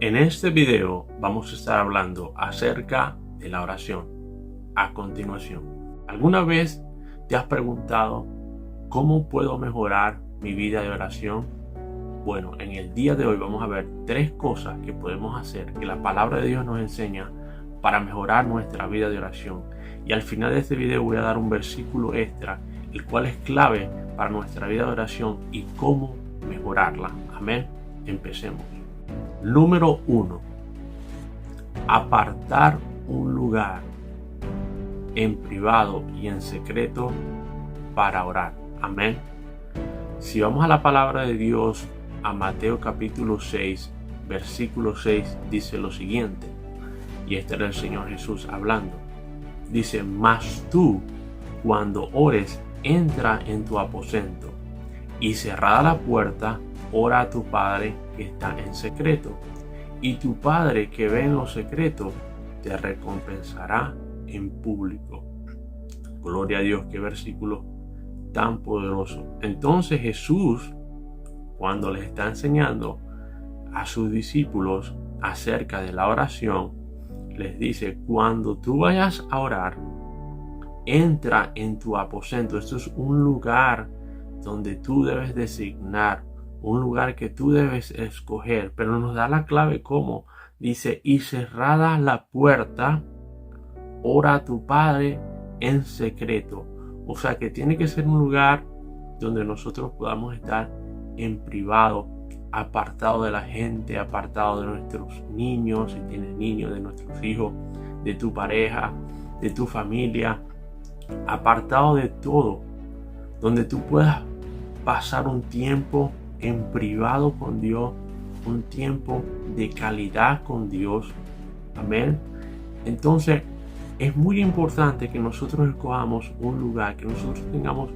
En este video vamos a estar hablando acerca de la oración. A continuación, ¿alguna vez te has preguntado cómo puedo mejorar mi vida de oración? Bueno, en el día de hoy vamos a ver 3 cosas que podemos hacer, que la palabra de Dios nos enseña para mejorar nuestra vida de oración. Y al final de este video voy a dar un versículo extra, el cual es clave para nuestra vida de oración y cómo mejorarla. Amén. Empecemos. Número 1. Apartar un lugar en privado y en secreto para orar. Amén. Si vamos a la palabra de Dios, a Mateo capítulo 6, versículo 6, dice lo siguiente. Y este era el Señor Jesús hablando. Dice: mas tú, cuando ores, entra en tu aposento y cerrada la puerta, ora a tu Padre que está en secreto, y tu Padre que ve en lo secreto te recompensará en público. Gloria a Dios, qué versículo tan poderoso. Entonces Jesús, cuando les está enseñando a sus discípulos acerca de la oración, les dice: cuando tú vayas a orar, entra en tu aposento. Esto es un lugar donde tú debes designar, un lugar que tú debes escoger, pero nos da la clave cómo. Dice: y cerrada la puerta, ora a tu Padre en secreto. O sea que tiene que ser un lugar donde nosotros podamos estar en privado, apartado de la gente, apartado de nuestros niños, si tienes niños, de nuestros hijos, de tu pareja, de tu familia, apartado de todo, donde tú puedas pasar un tiempo en privado con Dios, un tiempo de calidad con Dios. Amén. Entonces es muy importante que nosotros escojamos un lugar, que nosotros tengamos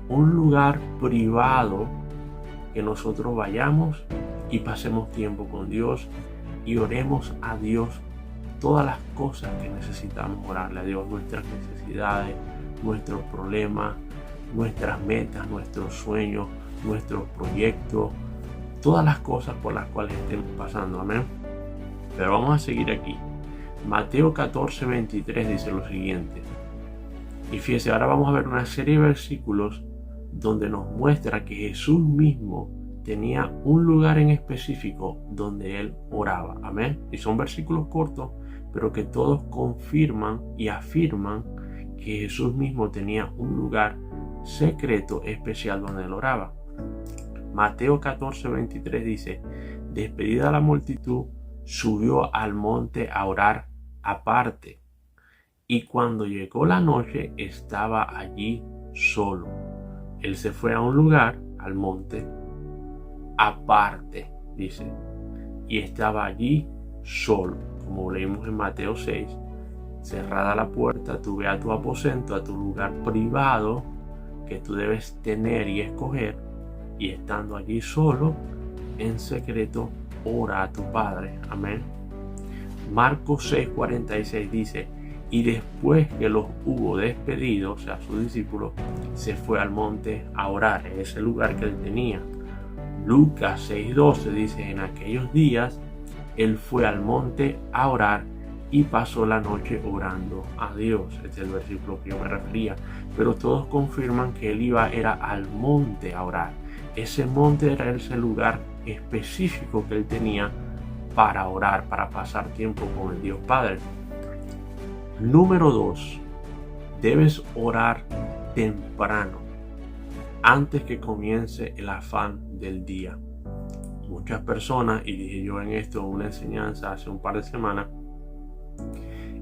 un lugar privado, que nosotros vayamos y pasemos tiempo con Dios y oremos a Dios todas las cosas que necesitamos orarle a Dios, nuestras necesidades, nuestros problemas, nuestras metas, nuestros sueños, nuestros proyectos, todas las cosas por las cuales estemos pasando. Amén. Pero vamos a seguir aquí. Mateo 14, 23 dice lo siguiente. Y fíjese, ahora vamos a ver una serie de versículos donde nos muestra que Jesús mismo tenía un lugar en específico donde él oraba. Amén. Y son versículos cortos, pero que todos confirman y afirman que Jesús mismo tenía un lugar secreto especial donde él oraba. Mateo 14, 23 dice: despedida la multitud, subió al monte a orar aparte, y cuando llegó la noche estaba allí solo. Él se fue a un lugar, al monte, aparte, dice, y estaba allí solo. Como leímos en Mateo 6, cerrada la puerta, tú ve a tu aposento, a tu lugar privado que tú debes tener y escoger, y estando allí solo, en secreto, ora a tu Padre. Amén. Marcos 6:46 dice: y después que los hubo despedido, o sea, sus discípulos, se fue al monte a orar en ese lugar que él tenía. Lucas 6:12 dice: en aquellos días él fue al monte a orar y pasó la noche orando a Dios. Este es el versículo que yo me refería. Pero todos confirman que él era al monte a orar. Ese monte era ese lugar específico que él tenía para orar, para pasar tiempo con el Dios Padre. Número 2. Debes orar temprano, antes que comience el afán del día. Muchas personas, y dije yo en esto una enseñanza hace un par de semanas,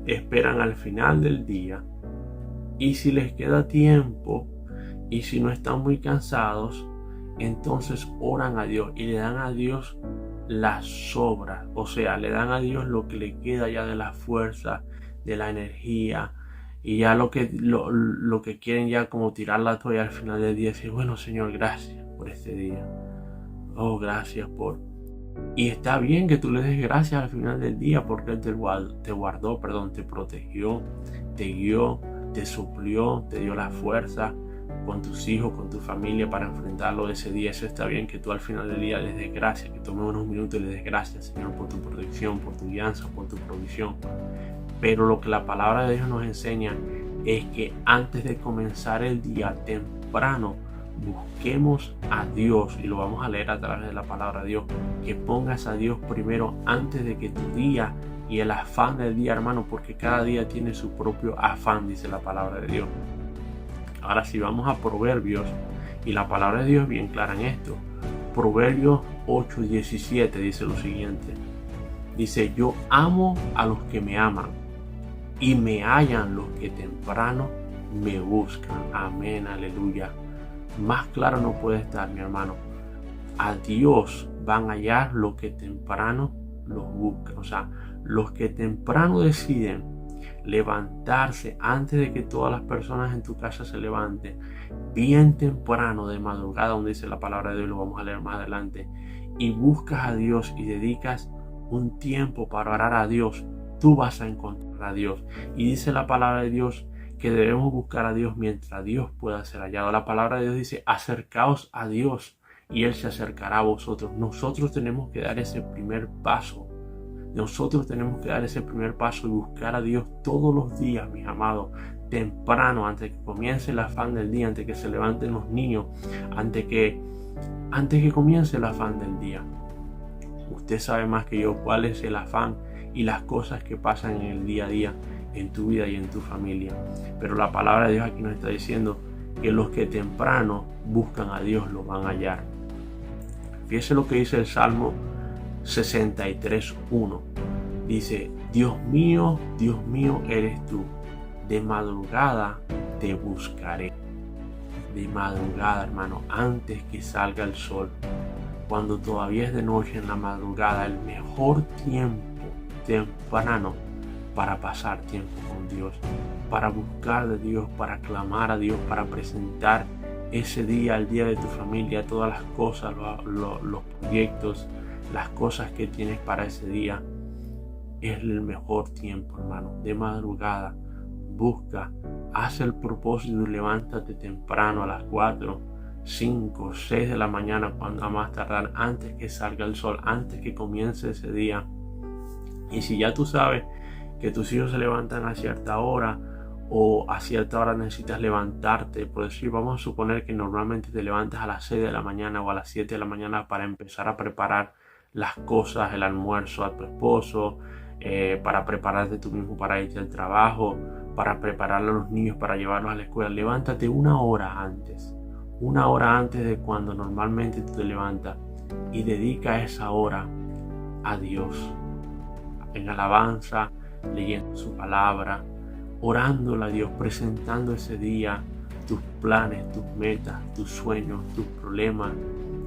esperan al final del día, y si les queda tiempo y si no están muy cansados, entonces oran a Dios y le dan a Dios las sobras, o sea, le dan a Dios lo que le queda ya de la fuerza, de la energía, y ya lo que quieren ya como tirar la toalla al final del día, decir: bueno, Señor, gracias por este día, oh, gracias por... Y está bien que tú le des gracias al final del día, porque Él te guardó, te protegió, te guió, te suplió, te dio la fuerza, con tus hijos, con tu familia para enfrentarlo ese día. Eso está bien, que tú al final del día les des gracias, que tomes unos minutos y les des gracias, Señor, por tu protección, por tu guianza, por tu provisión. Pero lo que la palabra de Dios nos enseña es que antes de comenzar el día temprano, busquemos a Dios, y lo vamos a leer a través de la palabra de Dios, que pongas a Dios primero antes de que tu día y el afán del día, hermano, porque cada día tiene su propio afán, dice la palabra de Dios. Ahora si vamos a Proverbios, y la palabra de Dios es bien clara en esto. Proverbios 8:17 dice lo siguiente. Dice: yo amo a los que me aman, y me hallan los que temprano me buscan. Amén, aleluya. Más claro no puede estar, mi hermano. A Dios van a hallar los que temprano los buscan. O sea, los que temprano deciden levantarse antes de que todas las personas en tu casa se levanten, bien temprano, de madrugada, donde dice la palabra de Dios, lo vamos a leer más adelante, y buscas a Dios y dedicas un tiempo para orar a Dios, tú vas a encontrar a Dios. Y dice la palabra de Dios que debemos buscar a Dios mientras Dios pueda ser hallado. La palabra de Dios dice: acercaos a Dios y Él se acercará a vosotros. Nosotros tenemos que dar ese primer paso. Nosotros tenemos que dar ese primer paso y buscar a Dios todos los días, mis amados, temprano, antes que comience el afán del día, antes que se levanten los niños, antes que comience el afán del día. Usted sabe más que yo cuál es el afán y las cosas que pasan en el día a día, en tu vida y en tu familia. Pero la palabra de Dios aquí nos está diciendo que los que temprano buscan a Dios lo van a hallar. Fíjese lo que dice el Salmo 63:1. Dice: Dios mío, eres tú. De madrugada te buscaré. De madrugada, hermano, antes que salga el sol. Cuando todavía es de noche, en la madrugada, el mejor tiempo temprano para pasar tiempo con Dios, para buscar de Dios, para clamar a Dios, para presentar ese día, el día de tu familia, todas las cosas, los proyectos, las cosas que tienes para ese día. Es el mejor tiempo, hermano. De madrugada, busca, haz el propósito y levántate temprano a las 4, 5, 6 de la mañana, cuando a más tardar, antes que salga el sol, antes que comience ese día. Y si ya tú sabes que tus hijos se levantan a cierta hora, o a cierta hora necesitas levantarte, por decir, vamos a suponer que normalmente te levantas a las 6 de la mañana o a las 7 de la mañana para empezar a preparar las cosas, el almuerzo a tu esposo, para prepararte tú mismo para irte al trabajo, para preparar a los niños para llevarlos a la escuela. Levántate una hora antes de cuando normalmente tú te levantas, y dedica esa hora a Dios, en alabanza, leyendo su palabra, orándole a Dios, presentando ese día tus planes, tus metas, tus sueños, tus problemas,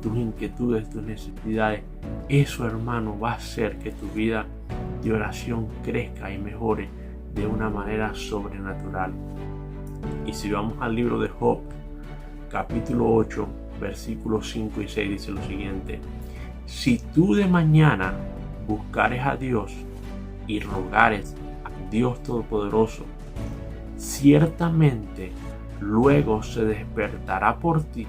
tus inquietudes, tus necesidades. Eso, hermano, va a hacer que tu vida de oración crezca y mejore de una manera sobrenatural. Y si vamos al libro de Job, capítulo 8, versículos 5 y 6, dice lo siguiente: si tú de mañana buscares a Dios y rogares a Dios Todopoderoso, ciertamente luego se despertará por ti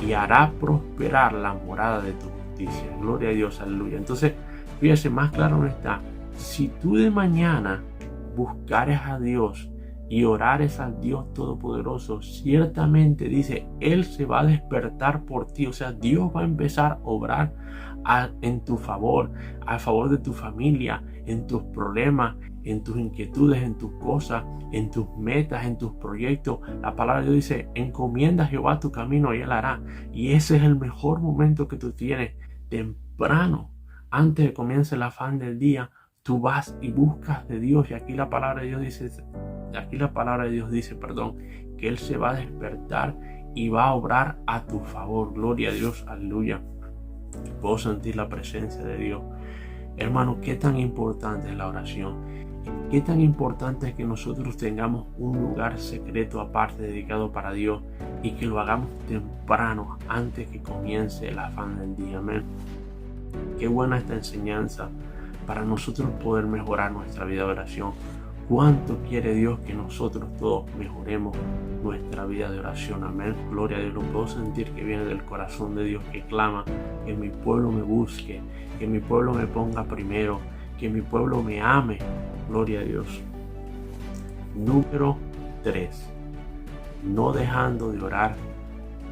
y hará prosperar la morada de tu justicia. Gloria a Dios, aleluya. Entonces, fíjese, más claro no está. Si tú de mañana buscares a Dios y orares al Dios Todopoderoso, ciertamente, dice, Él se va a despertar por ti. O sea, Dios va a empezar a obrar en tu favor, a favor de tu familia, en tus problemas, en tus inquietudes, en tus cosas, en tus metas, en tus proyectos. La palabra de Dios dice: encomienda a Jehová tu camino y Él hará. Y ese es el mejor momento que tú tienes. Temprano, antes de que comience el afán del día, tú vas y buscas de Dios. Y aquí la palabra de Dios dice, que Él se va a despertar y va a obrar a tu favor. Gloria a Dios, aleluya. Puedo sentir la presencia de Dios. Hermano, qué tan importante es la oración. Qué tan importante es que nosotros tengamos un lugar secreto aparte dedicado para Dios, y que lo hagamos temprano, antes que comience el afán del día. Amén. Qué buena esta enseñanza para nosotros poder mejorar nuestra vida de oración. cuánto quiere Dios que nosotros todos mejoremos nuestra vida de oración. Amén. Gloria a Dios. Lo puedo sentir que viene del corazón de Dios, que clama que mi pueblo me busque, que mi pueblo me ponga primero, que mi pueblo me ame. Gloria a Dios. Número 3. No dejando de orar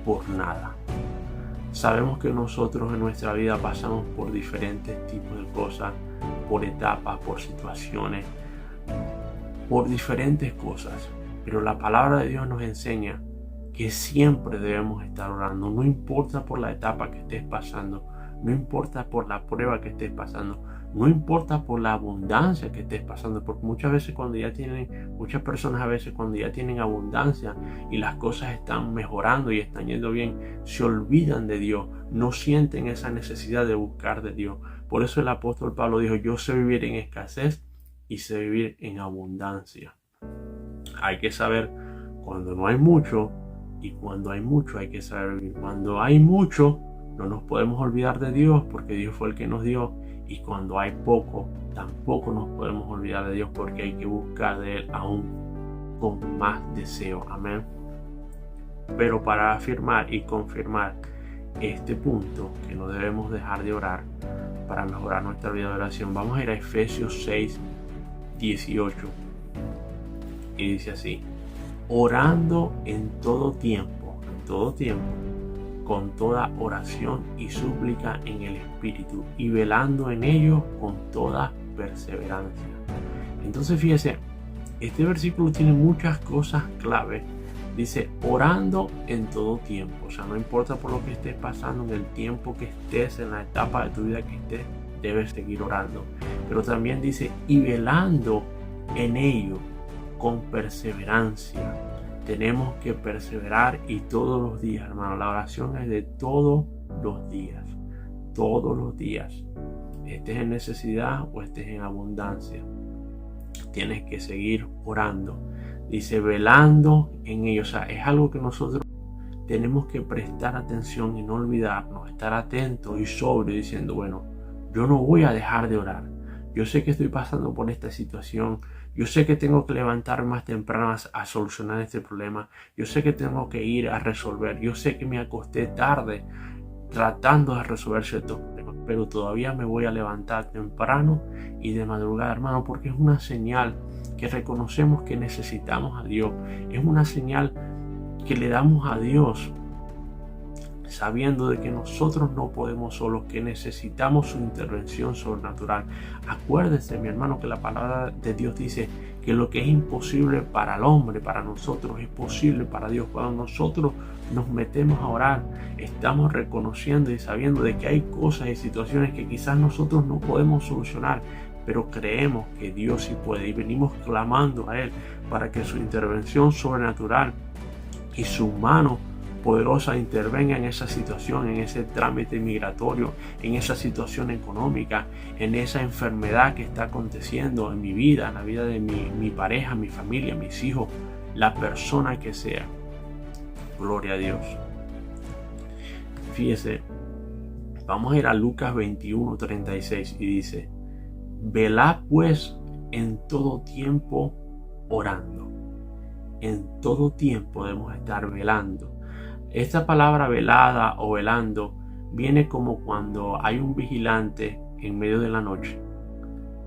por nada. Sabemos que nosotros en nuestra vida pasamos por diferentes tipos de cosas, por etapas, por situaciones, por diferentes cosas. Pero la palabra de Dios nos enseña que siempre debemos estar orando. No importa por la etapa que estés pasando, no importa por la prueba que estés pasando, no importa por la abundancia que estés pasando, porque muchas personas a veces cuando ya tienen abundancia y las cosas están mejorando y están yendo bien, se olvidan de Dios, no sienten esa necesidad de buscar de Dios. Por eso el apóstol Pablo dijo: yo sé vivir en escasez y sé vivir en abundancia. Hay que saber cuando no hay mucho, y cuando hay mucho hay que saber vivir. Cuando hay mucho no nos podemos olvidar de Dios, porque Dios fue el que nos dio. Y cuando hay poco, tampoco nos podemos olvidar de Dios, porque hay que buscar de Él aún con más deseo. Amén. Pero para afirmar y confirmar este punto, que no debemos dejar de orar para mejorar nuestra vida de oración, vamos a ir a Efesios 6, 18. Y dice así: orando en todo tiempo, con toda oración y súplica en el Espíritu, y velando en ello con toda perseverancia. Entonces fíjese, este versículo tiene muchas cosas clave. Dice orando en todo tiempo, o sea, no importa por lo que estés pasando, en el tiempo que estés, en la etapa de tu vida que estés, debes seguir orando. Pero también dice y velando en ello con perseverancia. Tenemos que perseverar, y todos los días, hermano. La oración es de todos los días. Todos los días. Estés en necesidad o estés en abundancia, tienes que seguir orando. Dice velando en ello. O sea, es algo que nosotros tenemos que prestar atención y no olvidarnos. Estar atentos y sobrio, diciendo: bueno, yo no voy a dejar de orar. Yo sé que estoy pasando por esta situación. Yo sé que tengo que levantarme más temprano a solucionar este problema. Yo sé que tengo que ir a resolver. Yo sé que me acosté tarde tratando de resolver ciertos problemas, pero todavía me voy a levantar temprano y de madrugada, hermano, porque es una señal que reconocemos que necesitamos a Dios. Es una señal que le damos a Dios, sabiendo de que nosotros no podemos solos, que necesitamos su intervención sobrenatural. Acuérdese, mi hermano, que la palabra de Dios dice que lo que es imposible para el hombre, para nosotros, es posible para Dios. Cuando nosotros nos metemos a orar, estamos reconociendo y sabiendo de que hay cosas y situaciones que quizás nosotros no podemos solucionar, pero creemos que Dios sí puede, y venimos clamando a Él para que su intervención sobrenatural y su mano poderosa intervenga en esa situación, en ese trámite migratorio, en esa situación económica, en esa enfermedad que está aconteciendo en mi vida, en la vida de mi pareja, mi familia, mis hijos, la persona que sea. Gloria a Dios. Fíjese, vamos a ir a Lucas 21:36 y dice: velad pues en todo tiempo orando. En todo tiempo debemos estar velando. Esta palabra velada o velando viene como cuando hay un vigilante en medio de la noche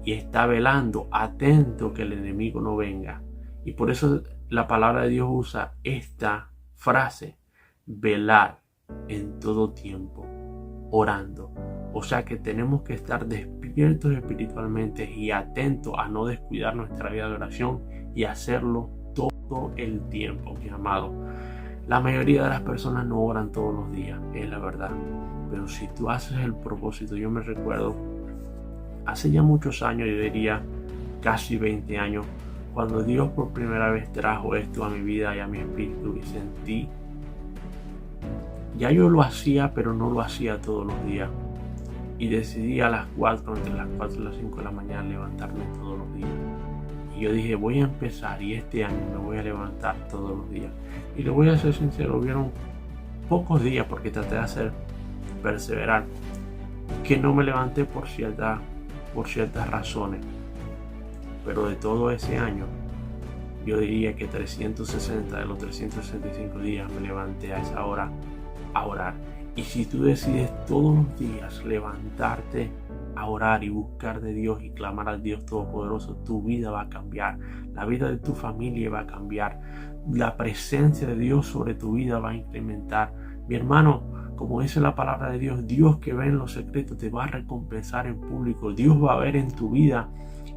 y está velando, atento que el enemigo no venga. Y por eso la palabra de Dios usa esta frase: velar en todo tiempo, orando. O sea que tenemos que estar despiertos espiritualmente y atentos a no descuidar nuestra vida de oración y hacerlo todo el tiempo, mis amados. La mayoría de las personas no oran todos los días, es la verdad. Pero si tú haces el propósito, yo me recuerdo, hace ya muchos años, yo diría casi 20 años, cuando Dios por primera vez trajo esto a mi vida y a mi espíritu, y sentí, ya yo lo hacía, pero no lo hacía todos los días. Y decidí a las 4, entre las 4 y las 5 de la mañana, levantarme todos los días. Y yo dije, voy a empezar, y este año me voy a levantar todos los días. Y le voy a ser sincero, hubieron pocos días, porque traté de perseverar, que no me levanté por ciertas razones. pero de todo ese año, yo diría que 360 de los 365 días me levanté a esa hora a orar. Y si tú decides todos los días levantarte a orar y buscar de Dios y clamar al Dios Todopoderoso, tu vida va a cambiar, la vida de tu familia va a cambiar, la presencia de Dios sobre tu vida va a incrementar. Mi hermano, como dice la palabra de Dios, Dios que ve en los secretos te va a recompensar en público. Dios va a ver en tu vida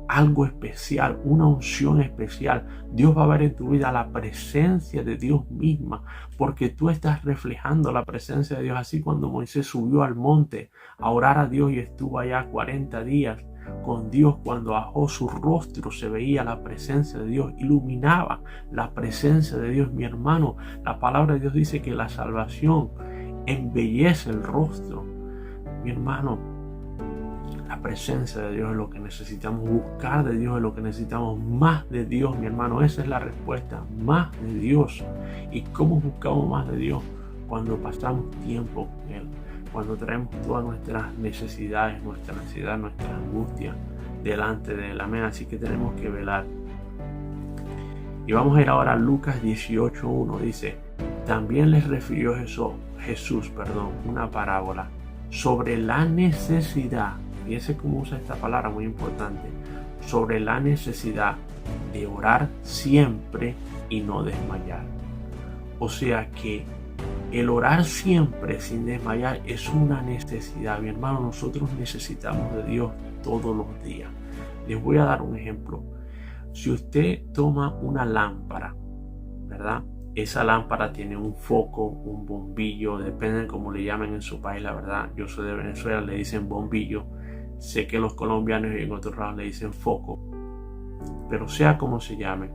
algo especial, una unción especial. Dios va a ver en tu vida la presencia de Dios misma, porque tú estás reflejando la presencia de Dios. Así cuando Moisés subió al monte a orar a Dios y estuvo allá 40 días con Dios, cuando bajó su rostro se veía la presencia de Dios, iluminaba la presencia de Dios. Mi hermano, la palabra de Dios dice que la salvación embellece el rostro. Mi hermano, la presencia de Dios es lo que necesitamos, buscar de Dios es lo que necesitamos, más de Dios, mi hermano. Esa es la respuesta, más de Dios. ¿Y cómo buscamos más de Dios? Cuando pasamos tiempo con Él, cuando traemos todas nuestras necesidades, nuestra ansiedad, nuestra angustia delante de Él. Amén. Así que tenemos que velar. Y vamos a ir ahora a Lucas 18:1. Dice: también les refirió Jesús, una parábola sobre la necesidad. Fíjense cómo usa esta palabra muy importante. Sobre la necesidad de orar siempre y no desmayar. O sea que el orar siempre sin desmayar es una necesidad. Mi hermano, nosotros necesitamos de Dios todos los días. Les voy a dar un ejemplo. Si usted toma una lámpara, ¿verdad? Esa lámpara tiene un foco, un bombillo, depende de cómo le llamen en su país, la verdad. Yo soy de Venezuela, le dicen bombillo. Sé que los colombianos y en otros lados le dicen foco, pero sea como se llame,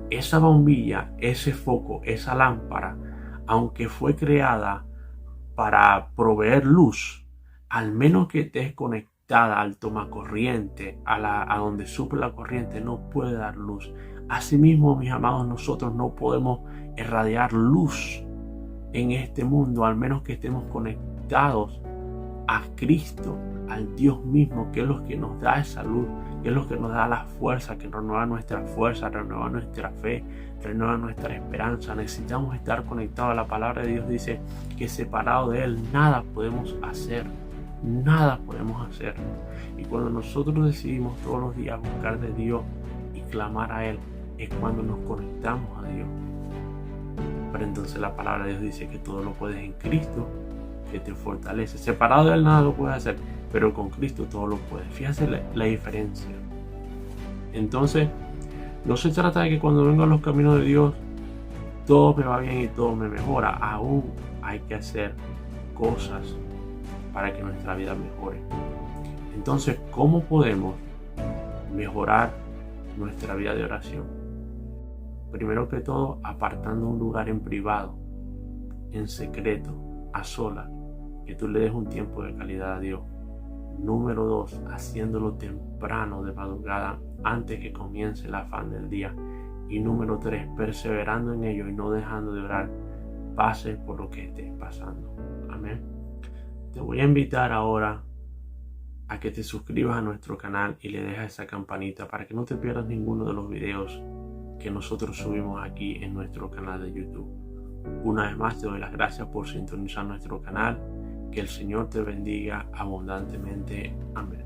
esa bombilla, ese foco, esa lámpara, aunque fue creada para proveer luz, al menos que estés conectada al tomacorriente, a donde suple la corriente, no puede dar luz. Asimismo, mis amados, nosotros no podemos irradiar luz en este mundo, al menos que estemos conectados a Cristo, al Dios mismo, que es lo que nos da esa luz, que es lo que nos da la fuerza, que renueva nuestra fuerza, renueva nuestra fe, renueva nuestra esperanza. Necesitamos estar conectados a la palabra de Dios. Dice que separado de Él nada podemos hacer, nada podemos hacer. Y cuando nosotros decidimos todos los días buscar de Dios y clamar a Él, es cuando nos conectamos a Dios. Pero entonces la palabra de Dios dice que todo lo puedes en Cristo, que te fortalece. Separado de Él nada lo puedes hacer, pero con Cristo todo lo puedes. Fíjate la diferencia. Entonces, no se trata de que cuando vengo a los caminos de Dios todo me va bien y todo me mejora. Aún hay que hacer cosas para que nuestra vida mejore. Entonces, ¿cómo podemos mejorar nuestra vida de oración? Primero que todo, apartando un lugar en privado, en secreto, a solas, que tú le des un tiempo de calidad a Dios. Número 2, haciéndolo temprano de madrugada antes que comience el afán del día. Y número 3, perseverando en ello y no dejando de orar, pase por lo que estés pasando. Amén. Te voy a invitar ahora a que te suscribas a nuestro canal y le dejes esa campanita para que no te pierdas ninguno de los videos que nosotros subimos aquí en nuestro canal de YouTube. Una vez más te doy las gracias por sintonizar nuestro canal. Que el Señor te bendiga abundantemente. Amén.